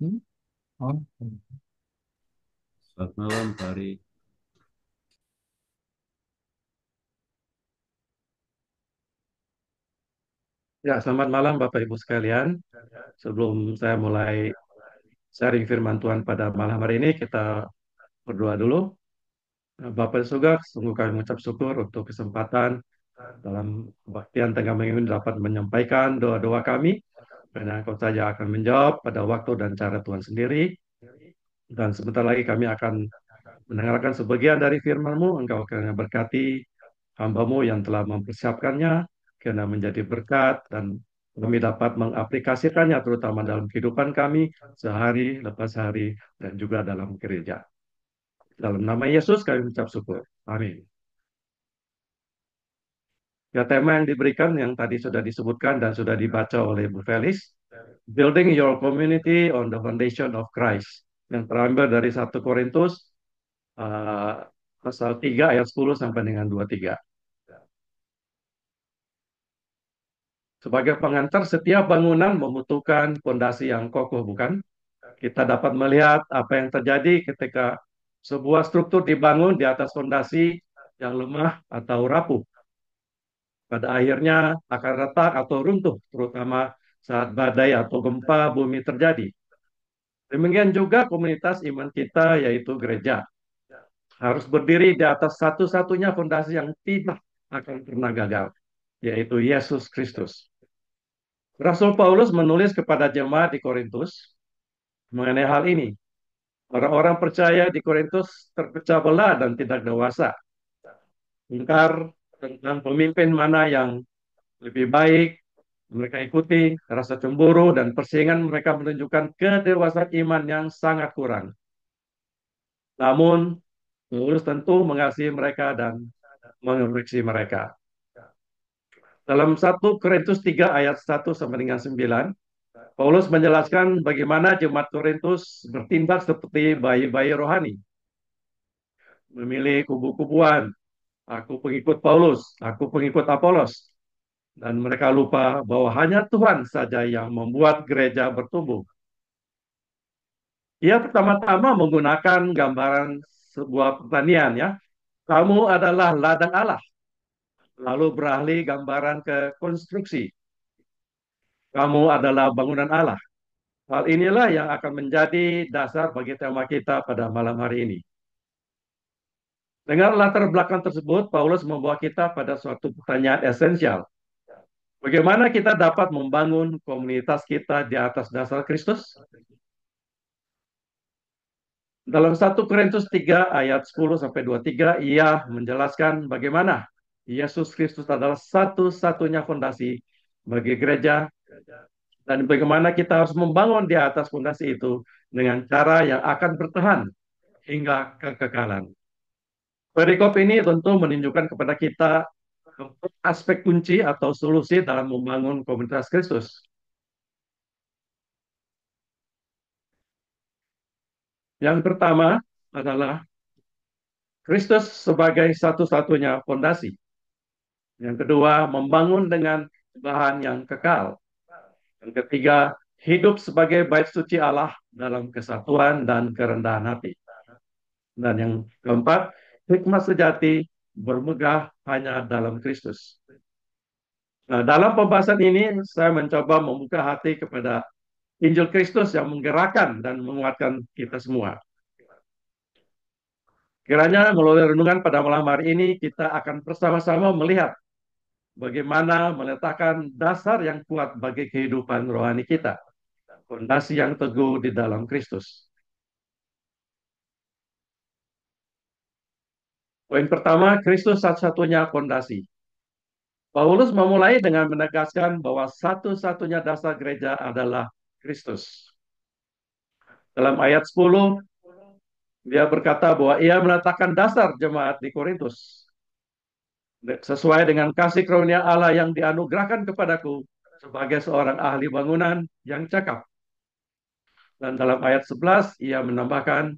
Hmm? Oh, Selamat malam, Pak Ari. ya, selamat malam Bapak Ibu sekalian. Sebelum saya mulai sharing firman Tuhan pada malam hari ini, kita berdoa dulu. Bapak di surga, sungguh kami mengucap syukur untuk kesempatan dalam kebaktian tengah minggu ini dapat menyampaikan doa-doa kami. Karena Engkau saja akan menjawab pada waktu dan cara Tuhan sendiri. Dan sebentar lagi kami akan mendengarkan sebagian dari firman-Mu. Engkau akan berkati hamba-Mu yang telah mempersiapkannya, karena menjadi berkat dan kami dapat mengaplikasikannya terutama dalam kehidupan kami sehari lepas hari dan juga dalam gereja. Dalam nama Yesus kami mengucap syukur. Amin. Ya, tema yang diberikan yang tadi sudah disebutkan dan sudah dibaca oleh Bu Felis, Building Your Community on the Foundation of Christ, yang terambil dari 1 Korintus uh, pasal 3 ayat 10 sampai dengan 23. Sebagai pengantar, setiap bangunan membutuhkan fondasi yang kokoh, bukan? Kita dapat melihat apa yang terjadi ketika sebuah struktur dibangun di atas fondasi yang lemah atau rapuh. Pada akhirnya akan retak atau runtuh, terutama saat badai atau gempa bumi terjadi. Demikian juga komunitas iman kita, yaitu gereja, harus berdiri di atas satu-satunya fondasi yang tidak akan pernah gagal, yaitu Yesus Kristus. Rasul Paulus menulis kepada jemaat di Korintus mengenai hal ini. Orang-orang percaya di Korintus terpecah belah dan tidak dewasa. Ingkar tentang pemimpin mana yang lebih baik, mereka ikuti rasa cemburu dan persaingan mereka menunjukkan kedewasaan iman yang sangat kurang. Namun, Paulus tentu mengasihi mereka dan mengoreksi mereka. Dalam 1 Korintus 3 ayat 1 sampai dengan 9, Paulus menjelaskan bagaimana jemaat Korintus bertindak seperti bayi-bayi rohani, memilih kubu-kubuan. Aku pengikut Paulus, aku pengikut Apolos, dan mereka lupa bahwa hanya Tuhan saja yang membuat gereja bertumbuh. Ia pertama-tama menggunakan gambaran sebuah pertanian, ya. Kamu adalah ladang Allah, lalu beralih gambaran ke konstruksi. Kamu adalah bangunan Allah. Hal inilah yang akan menjadi dasar bagi tema kita pada malam hari ini. Dengan latar belakang tersebut, Paulus membawa kita pada suatu pertanyaan esensial. Bagaimana kita dapat membangun komunitas kita di atas dasar Kristus? Dalam 1 Korintus 3 ayat 10 sampai 23, ia menjelaskan bagaimana Yesus Kristus adalah satu-satunya fondasi bagi gereja dan bagaimana kita harus membangun di atas fondasi itu dengan cara yang akan bertahan hingga kekekalan. Perikop ini tentu menunjukkan kepada kita aspek kunci atau solusi dalam membangun komunitas Kristus. Yang pertama adalah Kristus sebagai satu-satunya fondasi. Yang kedua, membangun dengan bahan yang kekal. Yang ketiga, hidup sebagai bait suci Allah dalam kesatuan dan kerendahan hati. Dan yang keempat, hikmat sejati bermegah hanya dalam Kristus. Nah, dalam pembahasan ini, saya mencoba membuka hati kepada Injil Kristus yang menggerakkan dan menguatkan kita semua. Kiranya melalui renungan pada malam hari ini, kita akan bersama-sama melihat bagaimana meletakkan dasar yang kuat bagi kehidupan rohani kita, fondasi yang teguh di dalam Kristus. Poin pertama, Kristus satu-satunya fondasi. Paulus memulai dengan menegaskan bahwa satu-satunya dasar gereja adalah Kristus. Dalam ayat 10, dia berkata bahwa ia meletakkan dasar jemaat di Korintus sesuai dengan kasih karunia Allah yang dianugerahkan kepadaku sebagai seorang ahli bangunan yang cakap. Dan dalam ayat 11, ia menambahkan,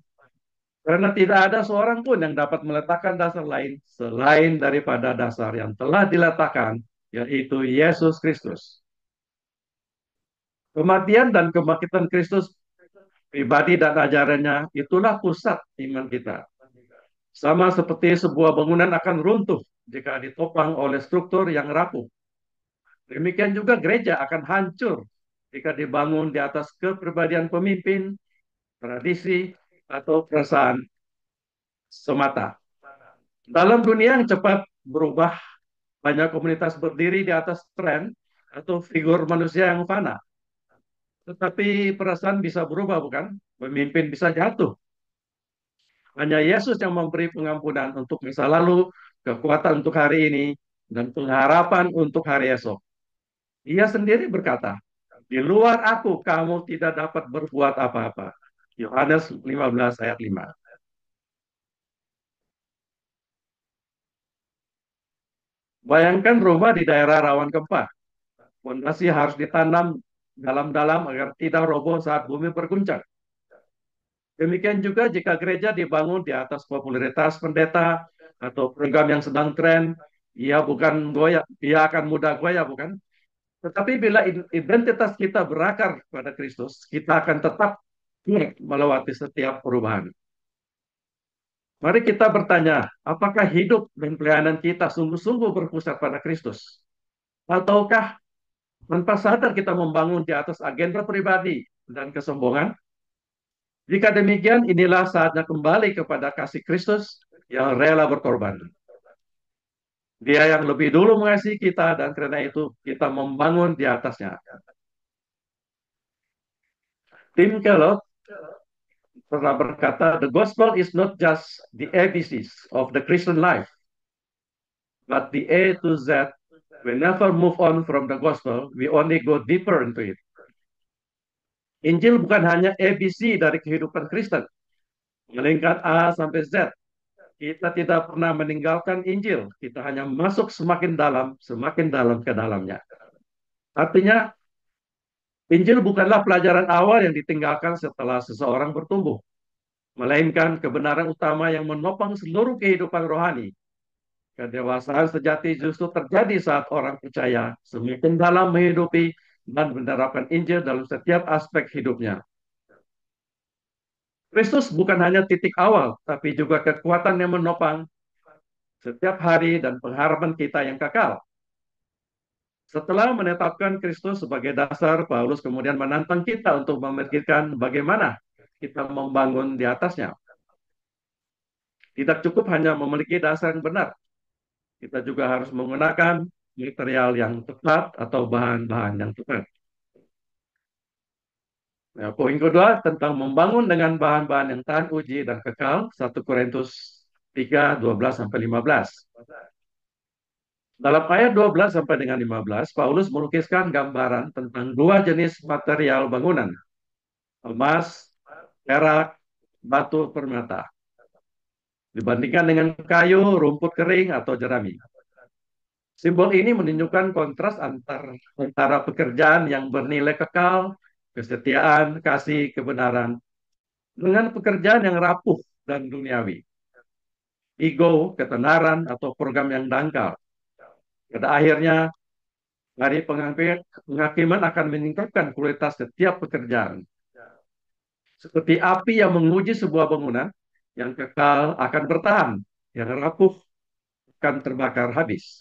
karena tidak ada seorang pun yang dapat meletakkan dasar lain selain daripada dasar yang telah diletakkan, yaitu Yesus Kristus. Kematian dan kebangkitan Kristus pribadi dan ajarannya, itulah pusat iman kita. Sama seperti sebuah bangunan akan runtuh jika ditopang oleh struktur yang rapuh. Demikian juga gereja akan hancur jika dibangun di atas kepribadian pemimpin, tradisi, atau perasaan semata. Dalam dunia yang cepat berubah, banyak komunitas berdiri di atas tren atau figur manusia yang fana. Tetapi perasaan bisa berubah, bukan? Pemimpin bisa jatuh. Hanya Yesus yang memberi pengampunan untuk masa lalu, kekuatan untuk hari ini, dan pengharapan untuk hari esok. Ia sendiri berkata, di luar aku kamu tidak dapat berbuat apa-apa. Yohanes 15 ayat 5. Bayangkan rumah di daerah rawan gempa. Fondasi harus ditanam dalam-dalam agar tidak roboh saat bumi berguncang. Demikian juga jika gereja dibangun di atas popularitas pendeta atau program yang sedang tren, ia bukan goyah, ia akan mudah goyah, bukan? Tetapi bila identitas kita berakar pada Kristus, kita akan tetap kuat melewati setiap perubahan. Mari kita bertanya, apakah hidup dan pelayanan kita sungguh-sungguh berpusat pada Kristus? Ataukah tanpa sadar kita membangun di atas agenda pribadi dan kesombongan? Jika demikian, inilah saatnya kembali kepada kasih Kristus yang rela berkorban. Dia yang lebih dulu mengasihi kita dan karena itu kita membangun di atasnya. Tim Keller pernah berkata, the gospel is not just the ABCs of the Christian life, but the A to Z. We never move on from the gospel, we only go deeper into it. Injil bukan hanya ABC dari kehidupan Kristen, melainkan A sampai Z. Kita tidak pernah meninggalkan Injil, kita hanya masuk semakin dalam ke dalamnya. Artinya, Injil bukanlah pelajaran awal yang ditinggalkan setelah seseorang bertumbuh, melainkan kebenaran utama yang menopang seluruh kehidupan rohani. Kedewasaan sejati justru terjadi saat orang percaya semakin dalam menghidupi dan menerapkan Injil dalam setiap aspek hidupnya. Kristus bukan hanya titik awal, tapi juga kekuatan yang menopang setiap hari dan pengharapan kita yang kekal. Setelah menetapkan Kristus sebagai dasar, Paulus kemudian menantang kita untuk memikirkan bagaimana kita membangun di atasnya. Tidak cukup hanya memiliki dasar yang benar, kita juga harus menggunakan material yang tepat atau bahan-bahan yang tepat. Nah, poin kedua tentang membangun dengan bahan-bahan yang tahan uji dan kekal, 1 Korintus 3, 12 sampai 15. Dalam ayat 12 sampai dengan 15, Paulus melukiskan gambaran tentang dua jenis material bangunan, emas, perak, batu permata, dibandingkan dengan kayu, rumput kering, atau jerami. Simbol ini menunjukkan kontras antara pekerjaan yang bernilai kekal, kesetiaan, kasih, kebenaran, dengan pekerjaan yang rapuh dan duniawi, ego, ketenaran, atau program yang dangkal. Pada akhirnya, hari penghakiman akan meningkatkan kualitas setiap pekerjaan. Seperti api yang menguji sebuah bangunan, yang kekal akan bertahan, yang rapuh akan terbakar habis.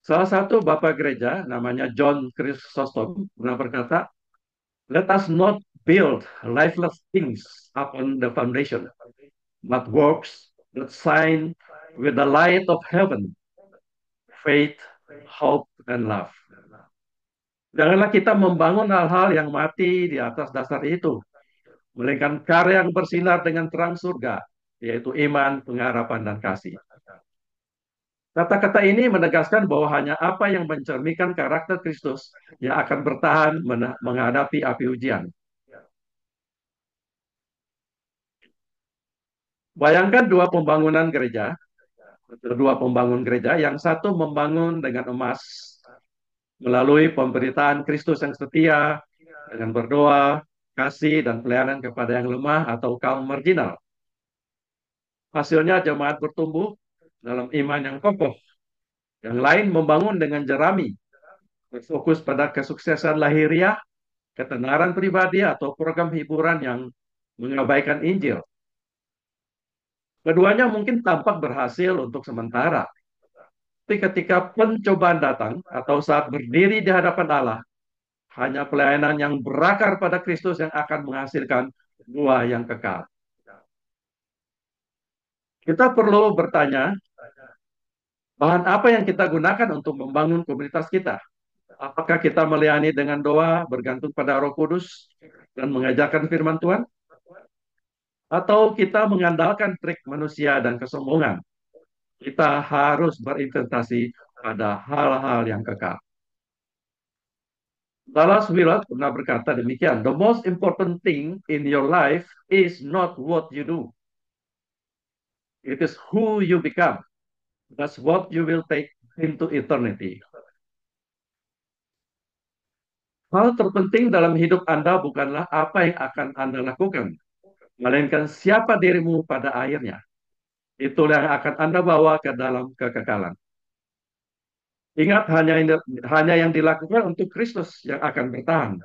Salah satu bapak gereja, namanya John Chrysostom, pernah berkata, let us not build lifeless things upon the foundation, but works that shine with the light of heaven, faith, hope, and love. Janganlah kita membangun hal-hal yang mati di atas dasar itu, melainkan karya yang bersinar dengan terang surga, yaitu iman, pengharapan, dan kasih. Kata-kata ini menegaskan bahwa hanya apa yang mencerminkan karakter Kristus yang akan bertahan menghadapi api ujian. Bayangkan dua pembangun gereja, yang satu membangun dengan emas melalui pemberitaan Kristus yang setia dengan berdoa, kasih, dan pelayanan kepada yang lemah atau kaum marginal. Hasilnya jemaat bertumbuh dalam iman yang kokoh. Yang lain membangun dengan jerami, berfokus pada kesuksesan lahiriah, ketenaran pribadi, atau program hiburan yang mengabaikan Injil. Keduanya mungkin tampak berhasil untuk sementara, tapi ketika pencobaan datang atau saat berdiri di hadapan Allah, hanya pelayanan yang berakar pada Kristus yang akan menghasilkan buah yang kekal. Kita perlu bertanya, bahan apa yang kita gunakan untuk membangun komunitas kita? Apakah kita melayani dengan doa, bergantung pada Roh Kudus, dan mengajarkan firman Tuhan? Atau kita mengandalkan trik manusia dan kesombongan? Kita harus berinvestasi pada hal-hal yang kekal. Dallas Willard pernah berkata demikian, "The most important thing in your life is not what you do. It is who you become. That's what you will take into eternity." Hal terpenting dalam hidup Anda bukanlah apa yang akan Anda lakukan, melainkan siapa dirimu pada akhirnya. Itulah yang akan Anda bawa ke dalam kekekalan. Ingat, hanya yang dilakukan untuk Kristus yang akan bertahan.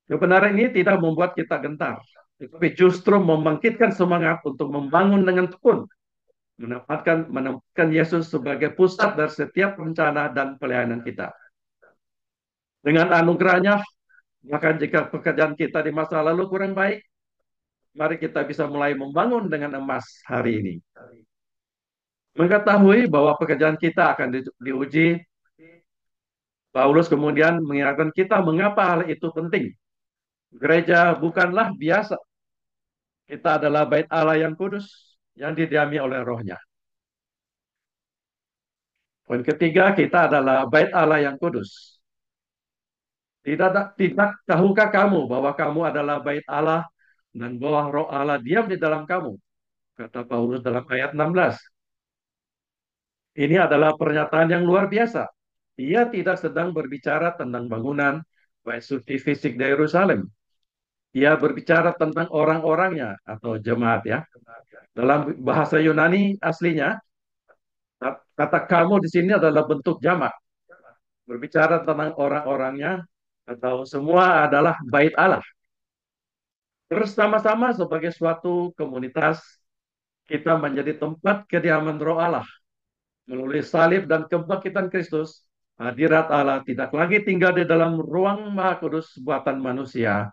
Kebenaran ini tidak membuat kita gentar, tetapi justru membangkitkan semangat untuk membangun dengan tekun, menempatkan Yesus sebagai pusat dari setiap rencana dan pelayanan kita. Dengan anugerahnya, maka jika pekerjaan kita di masa lalu kurang baik, mari kita bisa mulai membangun dengan emas hari ini. Mengetahui bahwa pekerjaan kita akan diuji, Paulus kemudian mengingatkan kita mengapa hal itu penting. Gereja bukanlah biasa. Kita adalah bait Allah yang kudus, yang didiami oleh rohnya. Poin ketiga, kita adalah bait Allah yang kudus. Tidak tahukah kamu bahwa kamu adalah bait Allah dan bahwa roh Allah diam di dalam kamu? Kata Paulus dalam ayat 16. Ini adalah pernyataan yang luar biasa. Ia tidak sedang berbicara tentang bangunan, baik suci fisik di Yerusalem. Ia berbicara tentang orang-orangnya atau jemaat ya. Dalam bahasa Yunani aslinya, kata kamu di sini adalah bentuk jamak. Berbicara tentang orang-orangnya atau semua adalah bait Allah. Bersama-sama sebagai suatu komunitas, kita menjadi tempat kediaman roh Allah. Melalui salib dan kebangkitan Kristus, hadirat Allah tidak lagi tinggal di dalam ruang maha kudus buatan manusia,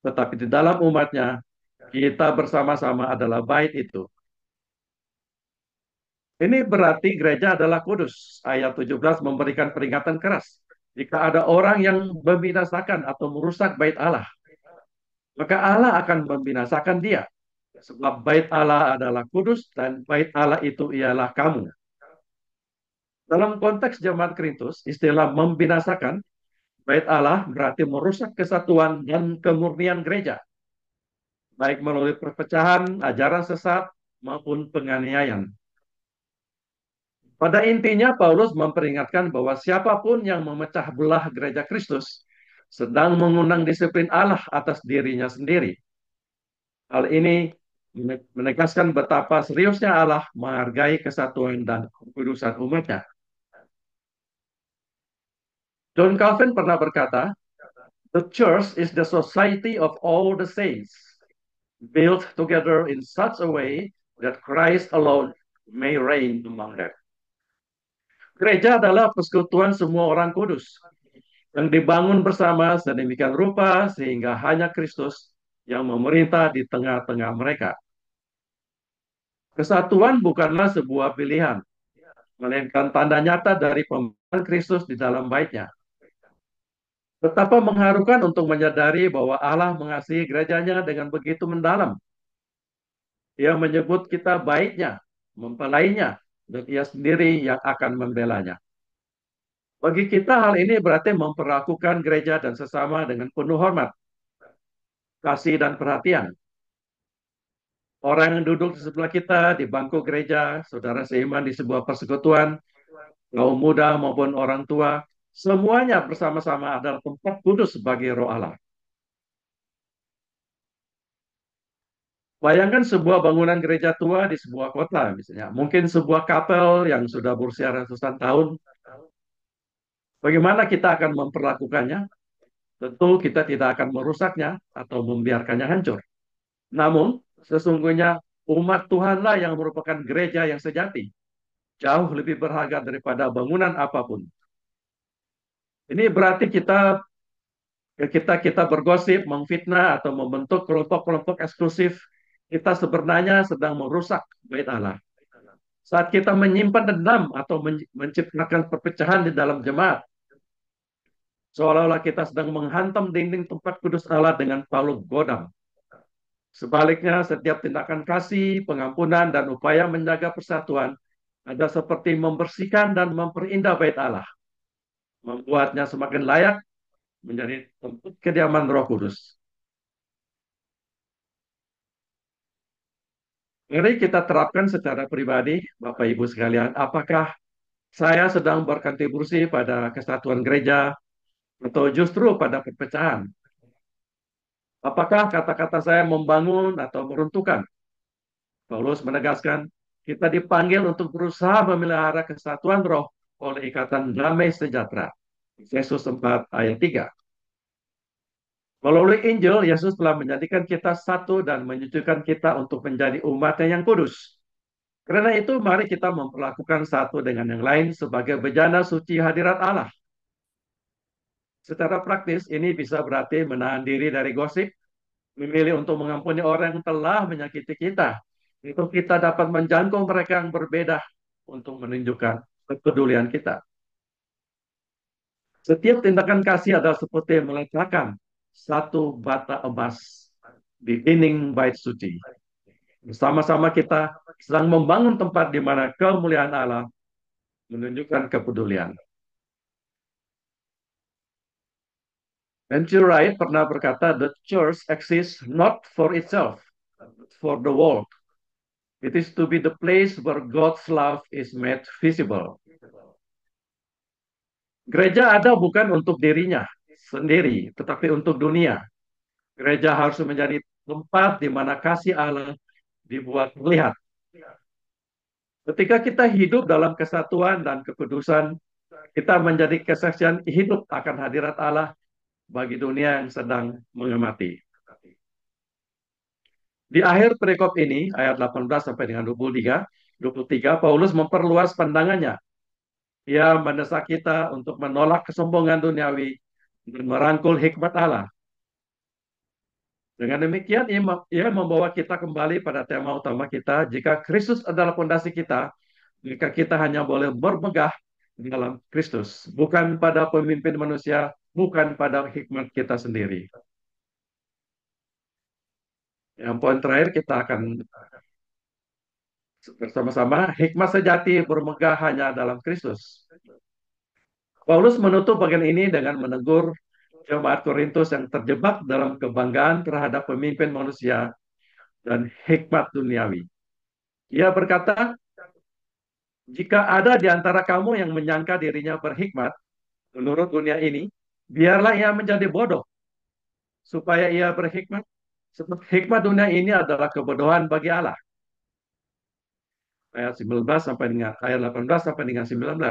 tetapi di dalam umatnya, kita bersama-sama adalah bait itu. Ini berarti gereja adalah kudus. Ayat 17 memberikan peringatan keras. Jika ada orang yang membinasakan atau merusak bait Allah, maka Allah akan membinasakan dia. Sebab bait Allah adalah kudus dan bait Allah itu ialah kamu. Dalam konteks jemaat Korintus, istilah membinasakan bait Allah berarti merusak kesatuan dan kemurnian gereja, baik melalui perpecahan, ajaran sesat, maupun penganiayaan. Pada intinya, Paulus memperingatkan bahwa siapapun yang memecah belah gereja Kristus sedang mengundang disiplin Allah atas dirinya sendiri. Hal ini menegaskan betapa seriusnya Allah menghargai kesatuan dan kekudusan umatnya. John Calvin pernah berkata, "The church is the society of all the saints, built together in such a way that Christ alone may reign among them." Gereja adalah persekutuan semua orang kudus yang dibangun bersama sedemikian rupa sehingga hanya Kristus yang memerintah di tengah-tengah mereka. Kesatuan bukanlah sebuah pilihan, melainkan tanda nyata dari pemerintahan Kristus di dalam baitnya. Betapa mengharukan untuk menyadari bahwa Allah mengasihi gerejanya dengan begitu mendalam. Ia menyebut kita baitnya, mempelainya, dan ia sendiri yang akan membelanya. Bagi kita hal ini berarti memperlakukan gereja dan sesama dengan penuh hormat, kasih, dan perhatian. Orang yang duduk di sebelah kita di bangku gereja, saudara seiman di sebuah persekutuan, kaum muda maupun orang tua, semuanya bersama-sama adalah tempat kudus bagi roh Allah. Bayangkan sebuah bangunan gereja tua di sebuah kota misalnya. Mungkin sebuah kapel yang sudah berusia ratusan tahun. Bagaimana kita akan memperlakukannya? Tentu kita tidak akan merusaknya atau membiarkannya hancur. Namun, sesungguhnya umat Tuhanlah yang merupakan gereja yang sejati, jauh lebih berharga daripada bangunan apapun. Ini berarti kita kita bergosip, memfitnah atau membentuk kelompok-kelompok eksklusif, kita sebenarnya sedang merusak bait Allah. Saat kita menyimpan dendam atau menciptakan perpecahan di dalam jemaat, seolah-olah kita sedang menghantam dinding tempat kudus Allah dengan palu godam. Sebaliknya, setiap tindakan kasih, pengampunan, dan upaya menjaga persatuan ada seperti membersihkan dan memperindah bait Allah, membuatnya semakin layak menjadi tempat kediaman Roh Kudus. Mari kita terapkan secara pribadi, Bapak Ibu sekalian, apakah saya sedang berkontribusi pada kesatuan gereja atau justru pada perpecahan? Apakah kata-kata saya membangun atau meruntuhkan? Paulus menegaskan, kita dipanggil untuk berusaha memelihara kesatuan roh oleh ikatan damai sejahtera. Yesus 4 ayat 3. Melalui Injil, Yesus telah menjadikan kita satu dan menyucikan kita untuk menjadi umatnya yang kudus. Karena itu, mari kita memperlakukan satu dengan yang lain sebagai bejana suci hadirat Allah. Secara praktis, ini bisa berarti menahan diri dari gosip, memilih untuk mengampuni orang yang telah menyakiti kita. Itu kita dapat menjangkau mereka yang berbeda untuk menunjukkan kepedulian kita. Setiap tindakan kasih adalah seperti meletakkan satu bata emas di dinding bait suci. Bersama-sama kita sedang membangun tempat di mana kemuliaan Allah menunjukkan kepedulian. N.T. Wright pernah berkata, the church exists not for itself, but for the world. It is to be the place where God's love is made visible. Gereja ada bukan untuk dirinya sendiri, tetapi untuk dunia. Gereja harus menjadi tempat di mana kasih Allah dibuat terlihat. Ketika kita hidup dalam kesatuan dan kekudusan, kita menjadi kesaksian hidup akan hadirat Allah bagi dunia yang sedang mengamati. Di akhir perikop ini, ayat 18 sampai dengan 23, Paulus memperluas pandangannya. Ia mendesak kita untuk menolak kesombongan duniawi dan merangkul hikmat Allah. Dengan demikian, ia membawa kita kembali pada tema utama kita. Jika Kristus adalah fondasi kita, maka kita hanya boleh bermegah dalam Kristus, bukan pada pemimpin manusia, bukan pada hikmat kita sendiri. Yang poin terakhir kita akan bersama-sama, hikmat sejati bermegah hanya dalam Kristus. Paulus menutup bagian ini dengan menegur jemaat Korintus yang terjebak dalam kebanggaan terhadap pemimpin manusia dan hikmat duniawi. Ia berkata, jika ada di antara kamu yang menyangka dirinya berhikmat menurut dunia ini, biarlah ia menjadi bodoh supaya ia berhikmat. Sebab hikmat dunia ini adalah kebodohan bagi Allah. Ayat 19 sampai dengan ayat 18 sampai dengan 19.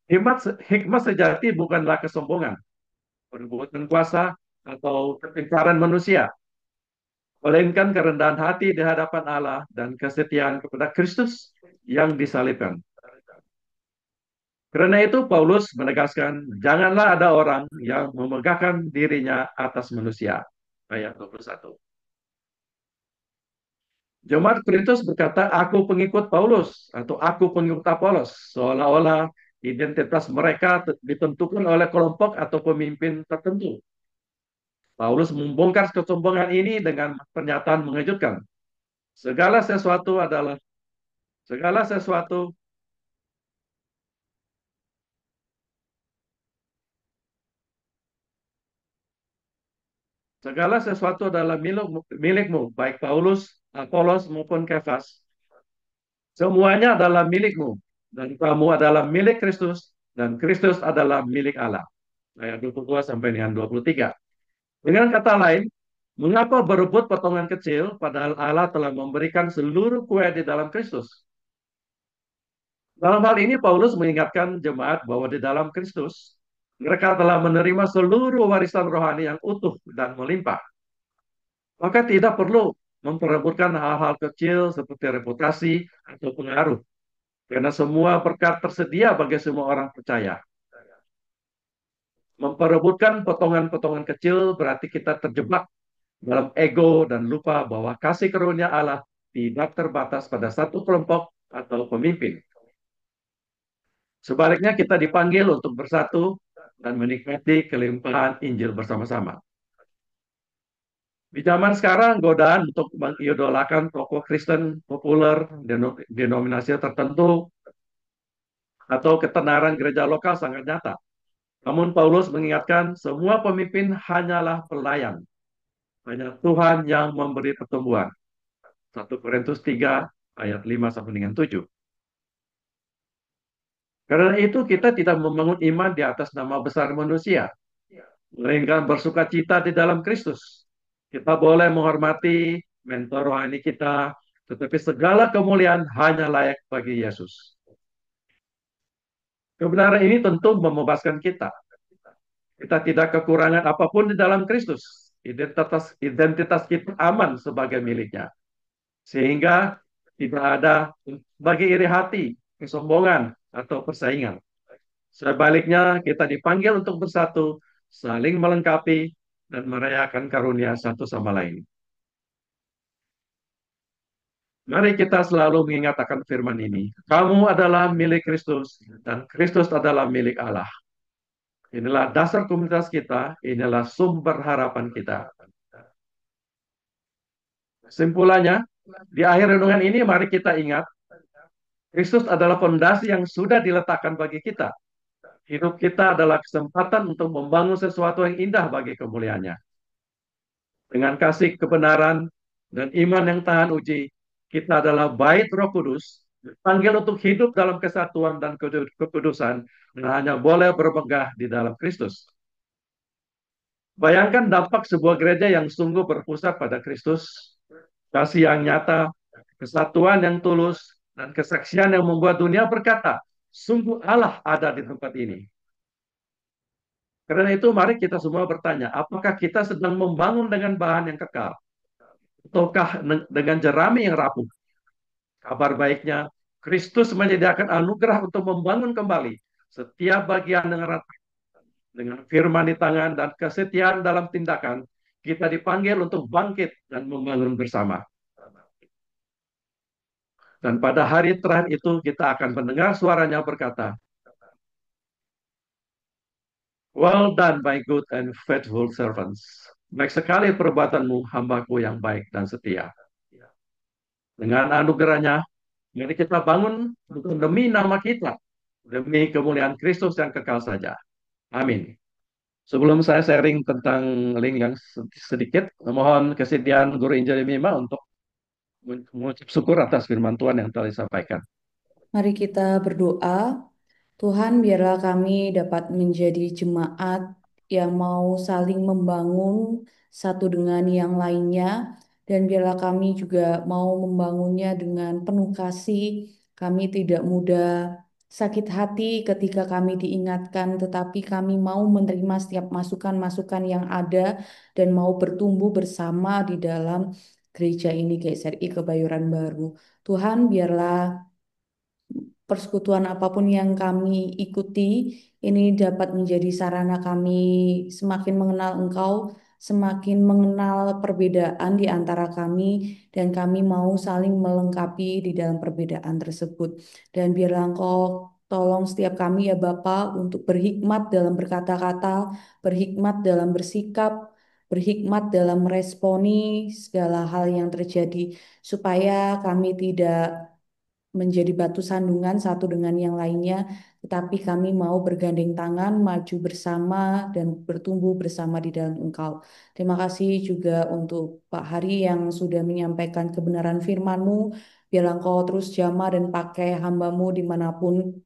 Hikmat sejati bukanlah kesombongan, perbuatan kuasa atau kepintaran manusia, melainkan kerendahan hati di hadapan Allah dan kesetiaan kepada Kristus yang disalibkan. Karena itu Paulus menegaskan, janganlah ada orang yang memegahkan dirinya atas manusia. Ayat 21. Jemaat Korintus berkata, aku pengikut Paulus atau aku pengikut Apolos, seolah-olah identitas mereka ditentukan oleh kelompok atau pemimpin tertentu. Paulus membongkar kesombongan ini dengan pernyataan mengejutkan. Segala sesuatu adalah segala sesuatu segala sesuatu adalah milikmu, baik Paulus, Apolos maupun Kefas. Semuanya adalah milikmu dan kamu adalah milik Kristus dan Kristus adalah milik Allah. Ayat 22 sampai dengan 23. Dengan kata lain, mengapa berebut potongan kecil padahal Allah telah memberikan seluruh kue di dalam Kristus? Dalam hal ini Paulus mengingatkan jemaat bahwa di dalam Kristus mereka telah menerima seluruh warisan rohani yang utuh dan melimpah. Maka tidak perlu memperebutkan hal-hal kecil seperti reputasi atau pengaruh, karena semua berkat tersedia bagi semua orang percaya. Memperebutkan potongan-potongan kecil berarti kita terjebak dalam ego dan lupa bahwa kasih karunia Allah tidak terbatas pada satu kelompok atau pemimpin. Sebaliknya kita dipanggil untuk bersatu dan menikmati kelimpahan Injil bersama-sama. Di zaman sekarang, godaan untuk mengidolakan tokoh Kristen populer, denominasi tertentu, atau ketenaran gereja lokal sangat nyata. Namun Paulus mengingatkan semua pemimpin hanyalah pelayan. Hanya Tuhan yang memberi pertumbuhan. 1 Korintus 3 ayat 5 sampai dengan 7. Karena itu kita tidak membangun iman di atas nama besar manusia, melainkan bersuka cita di dalam Kristus. Kita boleh menghormati mentor rohani kita, tetapi segala kemuliaan hanya layak bagi Yesus. Kebenaran ini tentu membebaskan kita. Kita tidak kekurangan apapun di dalam Kristus. Identitas kita aman sebagai miliknya. Sehingga tidak ada bagi iri hati, kesombongan, atau persaingan. Sebaliknya, kita dipanggil untuk bersatu, saling melengkapi, dan merayakan karunia satu sama lain. Mari kita selalu mengingat akan firman ini. Kamu adalah milik Kristus, dan Kristus adalah milik Allah. Inilah dasar komunitas kita, inilah sumber harapan kita. Simpulannya, di akhir renungan ini mari kita ingat, Kristus adalah fondasi yang sudah diletakkan bagi kita. Hidup kita adalah kesempatan untuk membangun sesuatu yang indah bagi kemuliaannya. Dengan kasih kebenaran dan iman yang tahan uji, kita adalah bait Roh Kudus, dipanggil untuk hidup dalam kesatuan dan kekudusan, dan hanya boleh bermegah di dalam Kristus. Bayangkan dampak sebuah gereja yang sungguh berpusat pada Kristus, kasih yang nyata, kesatuan yang tulus, dan kesaksian yang membuat dunia berkata, sungguh Allah ada di tempat ini. Karena itu mari kita semua bertanya, apakah kita sedang membangun dengan bahan yang kekal? Ataukah dengan jerami yang rapuh? Kabar baiknya, Kristus menyediakan anugerah untuk membangun kembali setiap bagian dengan firman di tangan dan kesetiaan dalam tindakan. Kita dipanggil untuk bangkit dan membangun bersama. Dan pada hari terakhir itu kita akan mendengar suaranya berkata, well done, my good and faithful servants. Baik sekali perbuatanmu, hambaku yang baik dan setia. Dengan anugerahnya, mari kita bangun demi nama kita, demi kemuliaan Kristus yang kekal saja. Amin. Sebelum saya sharing tentang link yang sedikit, mohon kesediaan Guru Injil Mima untuk mengucap syukur atas firman Tuhan yang telah disampaikan. Mari kita berdoa. Tuhan, biarlah kami dapat menjadi jemaat yang mau saling membangun satu dengan yang lainnya, dan biarlah kami juga mau membangunnya dengan penuh kasih. Kami tidak mudah sakit hati ketika kami diingatkan, tetapi kami mau menerima setiap masukan-masukan yang ada dan mau bertumbuh bersama di dalam gereja ini, GSRI Kebayoran Baru. Tuhan, biarlah persekutuan apapun yang kami ikuti, ini dapat menjadi sarana kami semakin mengenal Engkau, semakin mengenal perbedaan di antara kami, dan kami mau saling melengkapi di dalam perbedaan tersebut. Dan biarlah Engkau tolong setiap kami ya Bapa untuk berhikmat dalam berkata-kata, berhikmat dalam bersikap, berhikmat dalam meresponi segala hal yang terjadi, supaya kami tidak menjadi batu sandungan satu dengan yang lainnya, tetapi kami mau bergandeng tangan, maju bersama, dan bertumbuh bersama di dalam Engkau. Terima kasih juga untuk Pak Hari yang sudah menyampaikan kebenaran firman-Mu. Biarlah Engkau terus jamah dan pakai hamba-Mu dimanapun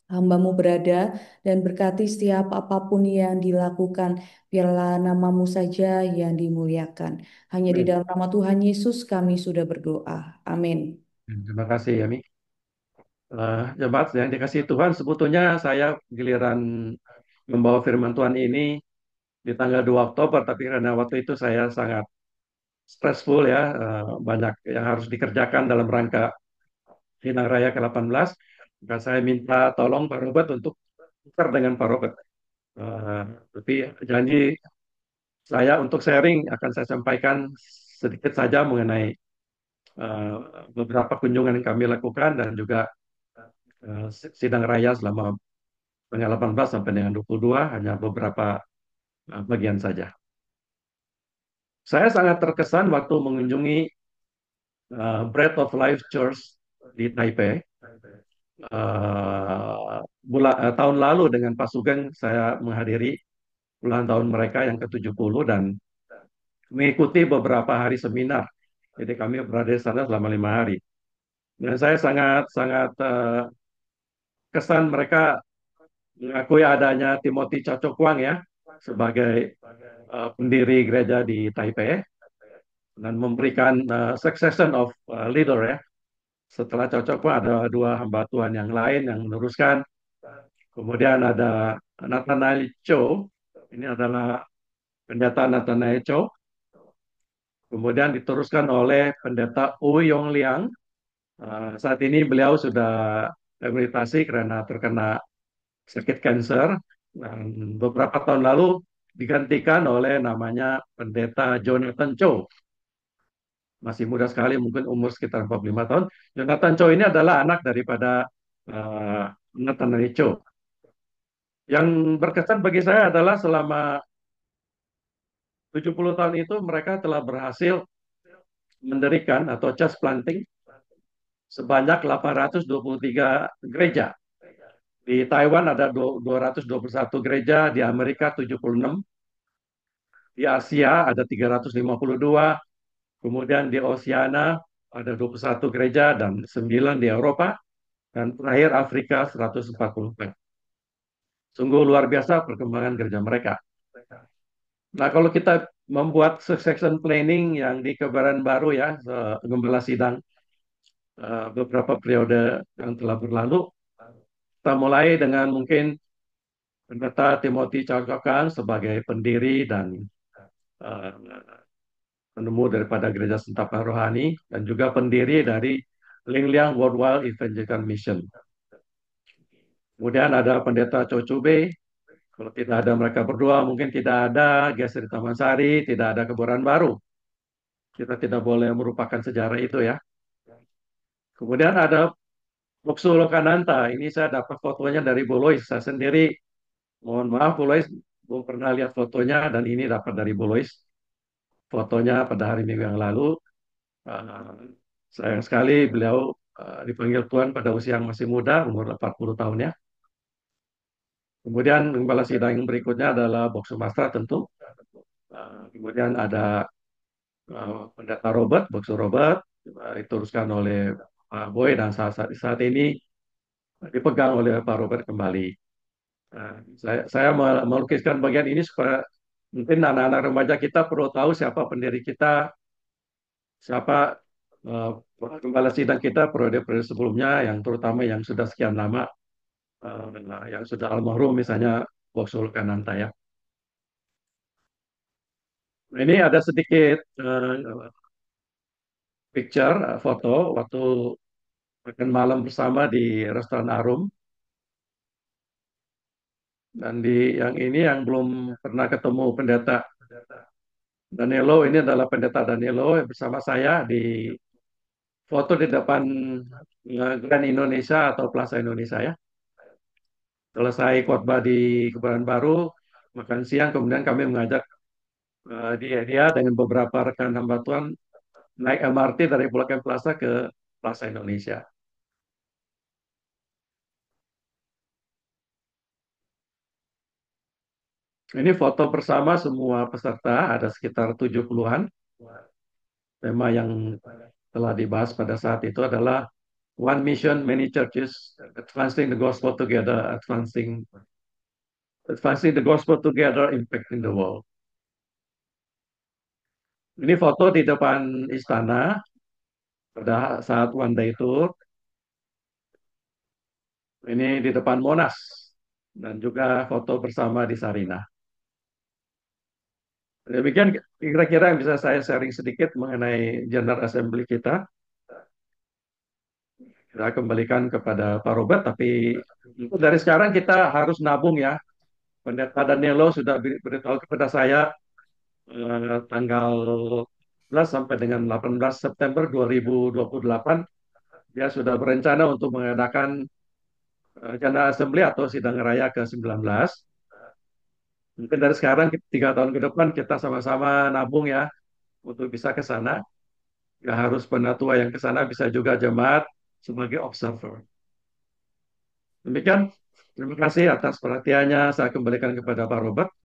hamba-Mu berada, dan berkati setiap apapun yang dilakukan. Biarlah nama-Mu saja yang dimuliakan. Hanya di Amin. dalam nama Tuhan Yesus kami sudah berdoa. Amin. Terima kasih, Yami. Jemaat yang dikasihi Tuhan, sebetulnya saya giliran membawa firman Tuhan ini di tanggal 2 Oktober, tapi karena waktu itu saya sangat stressful ya, banyak yang harus dikerjakan dalam rangka Pinang Raya ke-18, maka saya minta tolong Pak Robert untuk tukar dengan Pak Robert. Eh, tapi janji saya untuk sharing akan saya sampaikan sedikit saja mengenai eh, beberapa kunjungan yang kami lakukan dan juga sidang raya selama tanggal 18 sampai dengan 22, hanya beberapa bagian saja. Saya sangat terkesan waktu mengunjungi Bread of Life Church di Taipei. Tahun lalu dengan Pak Sugeng saya menghadiri ulang tahun mereka yang ke-70 dan mengikuti beberapa hari seminar. Jadi kami berada di sana selama 5 hari. Dan saya sangat sangat kesan mereka mengakui adanya Timothy Cacokwang ya sebagai pendiri gereja di Taipei dan memberikan succession of leader ya. Setelah Cacokwang ada dua hamba Tuhan yang lain yang meneruskan. Kemudian ada Nathanael Cho, ini adalah pendeta Nathanael Cho. Kemudian diteruskan oleh pendeta U Yong Liang. Saat ini beliau sudah rehabilitasi karena terkena sakit kanker. Dan beberapa tahun lalu digantikan oleh namanya pendeta Jonathan Cho. Masih muda sekali, mungkin umur sekitar 45 tahun. Jonathan Cho ini adalah anak daripada uh, Nathanael Cho. Yang berkesan bagi saya adalah selama 70 tahun itu mereka telah berhasil mendirikan atau church planting sebanyak 823 gereja. Di Taiwan ada 221 gereja, di Amerika 76, di Asia ada 352, kemudian di Oceania ada 21 gereja dan 9 di Eropa, dan terakhir Afrika 144. Sungguh luar biasa perkembangan gereja mereka. Nah, kalau kita membuat succession planning yang di Kebaran Baru ya, gembala sidang beberapa periode yang telah berlalu, kita mulai dengan mungkin pendeta Timothy Cangkokang sebagai pendiri dan uh, penemu daripada Gereja Sentapan Rohani dan juga pendiri dari Lingliang Worldwide Evangelical Mission. Kemudian ada pendeta Cho Chube. Kalau tidak ada mereka berdua, mungkin tidak ada Geser Taman Sari, tidak ada Kebaran Baru. Kita tidak boleh merupakan sejarah itu ya. Kemudian ada Boksu Lokananta. Ini saya dapat fotonya dari Bolois. Saya sendiri, mohon maaf Bolois, belum pernah lihat fotonya dan ini dapat dari Bolois. Fotonya pada hari Minggu yang lalu. Uh, Sayang sekali beliau dipanggil Tuhan pada usia yang masih muda, umur 40 tahun ya. Kemudian gembala sidang yang berikutnya adalah Boksu Mastra tentu. Kemudian ada pendeta Robert, Boksu Robert, diteruskan oleh Pak Boy dan saat ini dipegang oleh Pak Robert kembali. Saya melukiskan bagian ini supaya mungkin anak-anak remaja kita perlu tahu siapa pendiri kita, siapa eh, gembala sidang kita periode-periode sebelumnya, yang terutama yang sudah sekian lama, yang sudah almarhum, misalnya Boksul Kananta ya. Ini ada sedikit picture, foto waktu makan malam bersama di restoran Arum. Dan di yang ini yang belum pernah ketemu pendeta Danilo, ini adalah pendeta Danilo bersama saya di foto di depan Grand Indonesia atau Plaza Indonesia ya. Selesai khotbah di Kebayoran Baru, makan siang, kemudian kami mengajak dia dengan beberapa rekan hamba Tuhan naik MRT dari Blok M Plaza ke Plaza Indonesia. Ini foto bersama semua peserta, ada sekitar 70-an. Tema yang telah dibahas pada saat itu adalah One Mission, Many Churches, Advancing the Gospel Together, advancing the Gospel Together, Impacting the World. Ini foto di depan istana pada saat One Day Tour. Ini di depan Monas dan juga foto bersama di Sarinah. Demikian kira-kira yang bisa saya sharing sedikit mengenai General Assembly kita. Kita kembalikan kepada Pak Robert, tapi dari sekarang kita harus nabung ya. Pendeta Danilo sudah beritahu kepada saya tanggal 11 sampai dengan 18 September 2028 dia sudah berencana untuk mengadakan General Assembly atau sidang raya ke-19. Mungkin dari sekarang 3 tahun ke depan kita sama-sama nabung ya untuk bisa ke sana. Nggak harus penatua yang ke sana, bisa juga jemaat sebagai observer. Demikian, terima kasih atas perhatiannya. Saya kembalikan kepada Pak Robert.